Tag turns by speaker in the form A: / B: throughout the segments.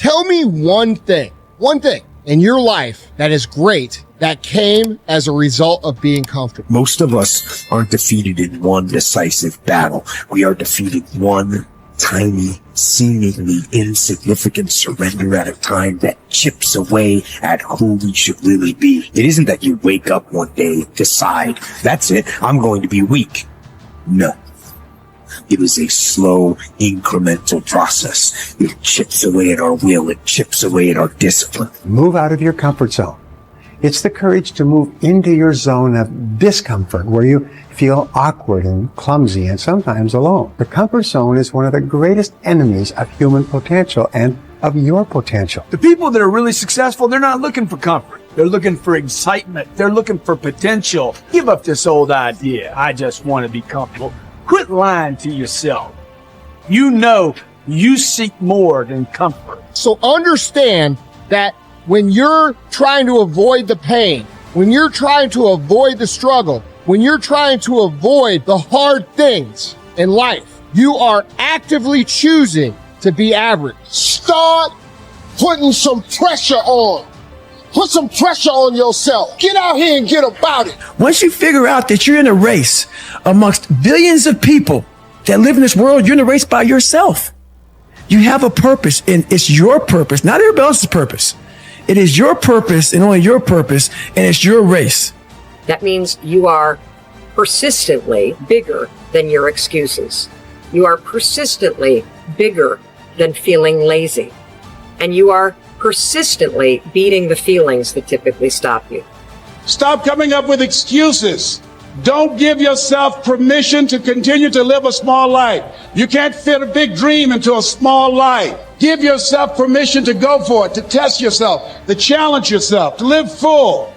A: Tell me one thing in your life that is great that came as a result of being comfortable.
B: Most of us aren't defeated in one decisive battle. We are defeated one tiny, seemingly insignificant surrender at a time that chips away at who we should really be. It isn't that you wake up one day, decide, that's it, I'm going to be weak. No. It is a slow, incremental process. It chips away at our will. It chips away at our discipline.
C: Move out of your comfort zone. It's the courage to move into your zone of discomfort where you feel awkward and clumsy and sometimes alone. The comfort zone is one of the greatest enemies of human potential and of your potential.
D: The people that are really successful, they're not looking for comfort. They're looking for excitement. They're looking for potential. Give up this old idea, I just want to be comfortable. Quit lying to yourself. You know you seek more than comfort.
A: So understand that when you're trying to avoid the pain, when you're trying to avoid the struggle, when you're trying to avoid the hard things in life, you are actively choosing to be average.
E: Start putting some pressure on. Put some pressure on yourself. Get out here and get about it.
F: Once you figure out that you're in a race amongst billions of people that live in this world, you're in a race by yourself. You have a purpose, and it's your purpose, not everybody else's purpose. It is your purpose and only your purpose, and it's your race.
G: That means you are persistently bigger than your excuses. You are persistently bigger than feeling lazy. And you are persistently beating the feelings that typically stop you.
H: Stop coming up with excuses. Don't give yourself permission to continue to live a small life. You can't fit a big dream into a small life. Give yourself permission to go for it, to test yourself, to challenge yourself, to live full.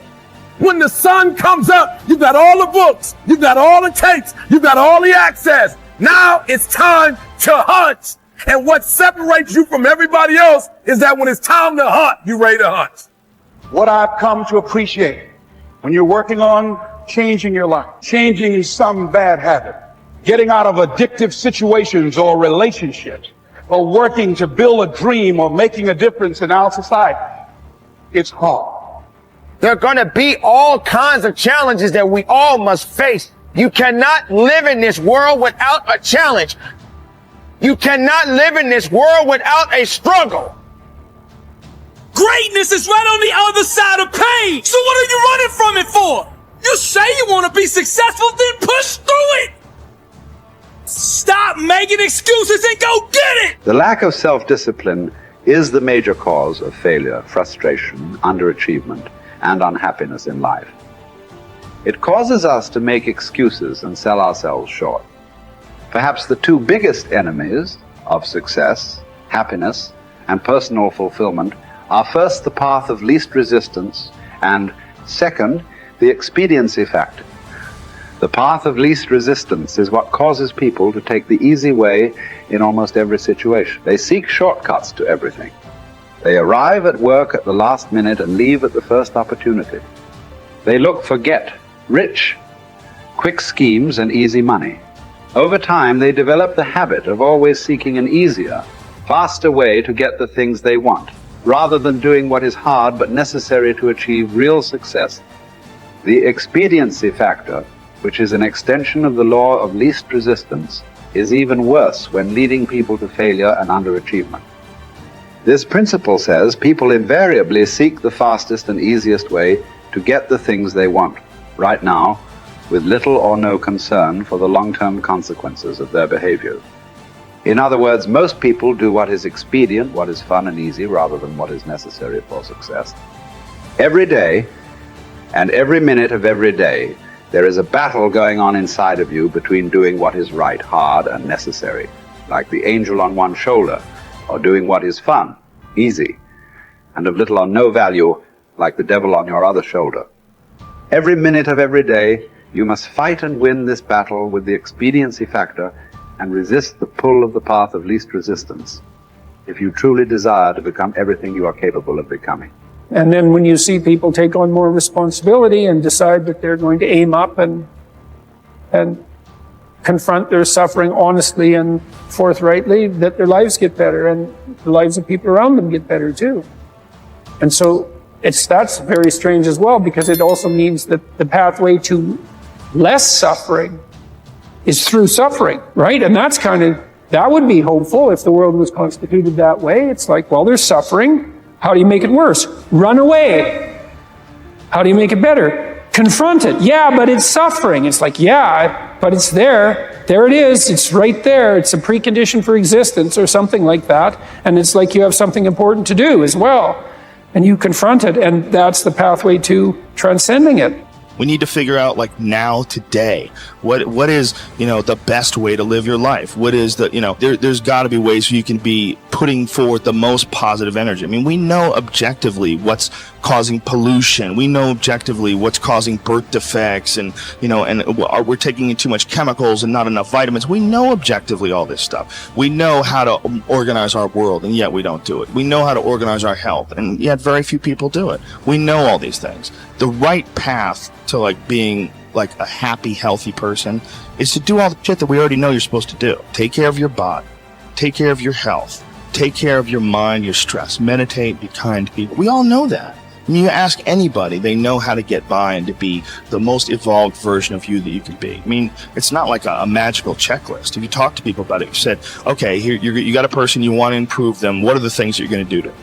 I: When the sun comes up, you've got all the books, you've got all the tapes, you've got all the access. Now it's time to hunt. And what separates you from everybody else is that when it's time to hunt, you're ready to hunt.
H: What I've come to appreciate when you're working on changing your life, changing some bad habit, getting out of addictive situations or relationships, or working to build a dream or making a difference in our society, it's hard.
J: There are going to be all kinds of challenges that we all must face. You cannot live in this world without a challenge. You cannot live in this world without a struggle.
I: Greatness is right on the other side of pain. So what are you running from it for? You say you want to be successful, then push through it. Stop making excuses and go get it.
K: The lack of self-discipline is the major cause of failure, frustration, underachievement, and unhappiness in life. It causes us to make excuses and sell ourselves short. Perhaps the two biggest enemies of success, happiness, and personal fulfillment are first the path of least resistance and second, the expediency factor. The path of least resistance is what causes people to take the easy way in almost every situation. They seek shortcuts to everything. They arrive at work at the last minute and leave at the first opportunity. They look for rich, quick schemes and easy money. Over time, they develop the habit of always seeking an easier, faster way to get the things they want, rather than doing what is hard but necessary to achieve real success. The expediency factor, which is an extension of the law of least resistance, is even worse when leading people to failure and underachievement. This principle says people invariably seek the fastest and easiest way to get the things they want, right now, with little or no concern for the long-term consequences of their behavior. In other words, most people do what is expedient, what is fun and easy, rather than what is necessary for success. Every day, and every minute of every day, there is a battle going on inside of you between doing what is right, hard, and necessary, like the angel on one shoulder, or doing what is fun, easy, and of little or no value, like the devil on your other shoulder. Every minute of every day, you must fight and win this battle with the expediency factor and resist the pull of the path of least resistance, if you truly desire to become everything you are capable of becoming.
L: And then when you see people take on more responsibility and decide that they're going to aim up and confront their suffering honestly and forthrightly, that their lives get better and the lives of people around them get better too. And so that's very strange as well, because it also means that the pathway to less suffering is through suffering, right? And that would be hopeful if the world was constituted that way. It's like, well, there's suffering. How do you make it worse? Run away. How do you make it better? Confront it. Yeah, but it's suffering. It's like, yeah, but it's there. There it is. It's right there. It's a precondition for existence or something like that. And it's like you have something important to do as well. And you confront it, and that's the pathway to transcending it.
M: We need to figure out, like, now, today, what is, the best way to live your life? What is there's got to be ways you can be putting forward the most positive energy. I mean, we know objectively what's causing pollution. We know objectively what's causing birth defects, and we're taking in too much chemicals and not enough vitamins. We know objectively all this stuff. We know how to organize our world, and yet we don't do it. We know how to organize our health, and yet very few people do it. We know all these things. The right path to being a happy, healthy person is to do all the shit that we already know you're supposed to do. Take care of your body, take care of your health, take care of your mind, your stress, meditate, be kind to people. We all know that. I mean, you ask anybody, they know how to get by and to be the most evolved version of you that you can be. I mean, it's not like a magical checklist. If you talk to people about it, you said, okay, here you got a person, you want to improve them. What are the things you're going to do to them?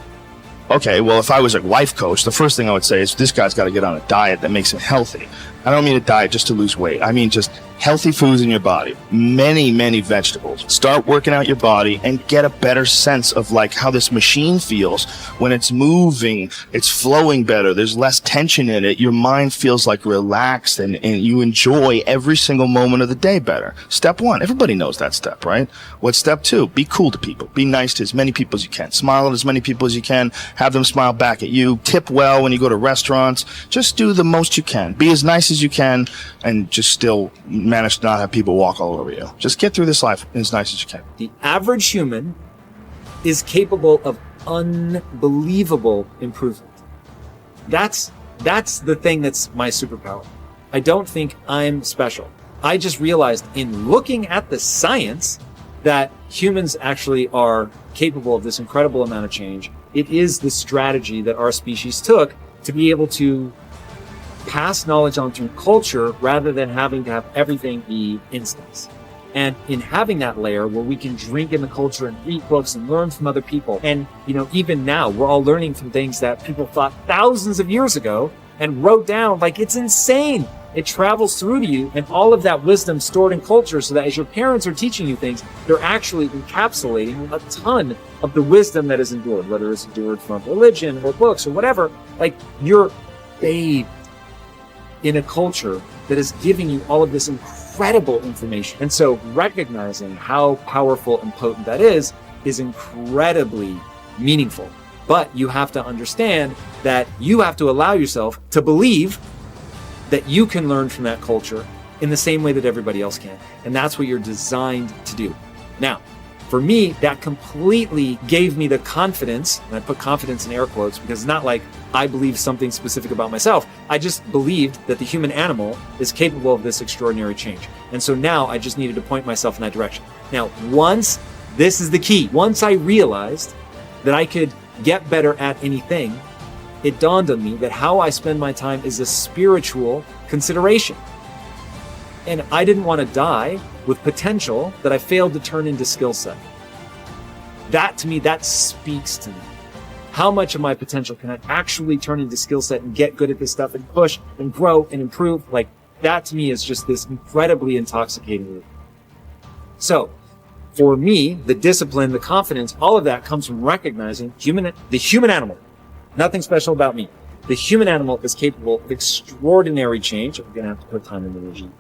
M: Okay, well, if I was a life coach, the first thing I would say is this guy's got to get on a diet that makes him healthy. I don't mean a diet just to lose weight. I mean just healthy foods in your body. Many, many vegetables. Start working out your body and get a better sense of how this machine feels when it's moving. It's flowing better. There's less tension in it. Your mind feels relaxed and you enjoy every single moment of the day better. Step 1. Everybody knows that step, right? What's step 2? Be cool to people. Be nice to as many people as you can. Smile at as many people as you can. Have them smile back at you. Tip well when you go to restaurants. Just do the most you can. Be as nice as you can and just still manage to not have people walk all over you. Just get through this life as nice as you can.
N: The average human is capable of unbelievable improvement. That's the thing that's my superpower. I don't think I'm special. I just realized in looking at the science that humans actually are capable of this incredible amount of change. It is the strategy that our species took to be able to pass knowledge on through culture rather than having to have everything be instincts. And in having that layer where we can drink in the culture and read books and learn from other people. And, even now we're all learning from things that people thought thousands of years ago and wrote down. It's insane. It travels through to you, and all of that wisdom stored in culture, so that as your parents are teaching you things, they're actually encapsulating a ton of the wisdom that is endured, whether it's endured from religion or books or whatever. You're bathed in a culture that is giving you all of this incredible information. And so recognizing how powerful and potent that is incredibly meaningful. But you have to understand that you have to allow yourself to believe that you can learn from that culture in the same way that everybody else can. And that's what you're designed to do. Now, for me, that completely gave me the confidence, and I put confidence in air quotes because it's not like I believe something specific about myself. I just believed that the human animal is capable of this extraordinary change. And so now I just needed to point myself in that direction. Now, this is the key. Once I realized that I could get better at anything, it dawned on me that how I spend my time is a spiritual consideration. And I didn't want to die with potential that I failed to turn into skill set. That, to me, that speaks to me. How much of my potential can I actually turn into skill set and get good at this stuff and push and grow and improve? That to me is just this incredibly intoxicating loop. So, for me, the discipline, the confidence, all of that comes from recognizing the human animal. Nothing special about me. The human animal is capable of extraordinary change. I'm going to have to put time in the regime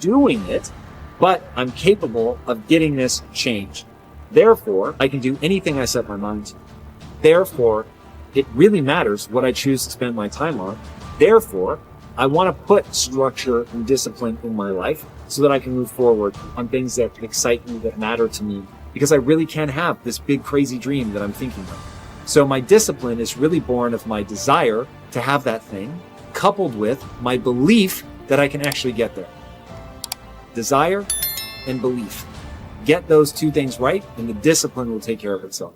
N: doing it, but I'm capable of getting this change. Therefore, I can do anything I set my mind to. Therefore, it really matters what I choose to spend my time on. Therefore, I want to put structure and discipline in my life so that I can move forward on things that excite me, that matter to me, because I really can have this big, crazy dream that I'm thinking of. So my discipline is really born of my desire to have that thing, coupled with my belief that I can actually get there. Desire, and belief. Get those two things right, and the discipline will take care of itself.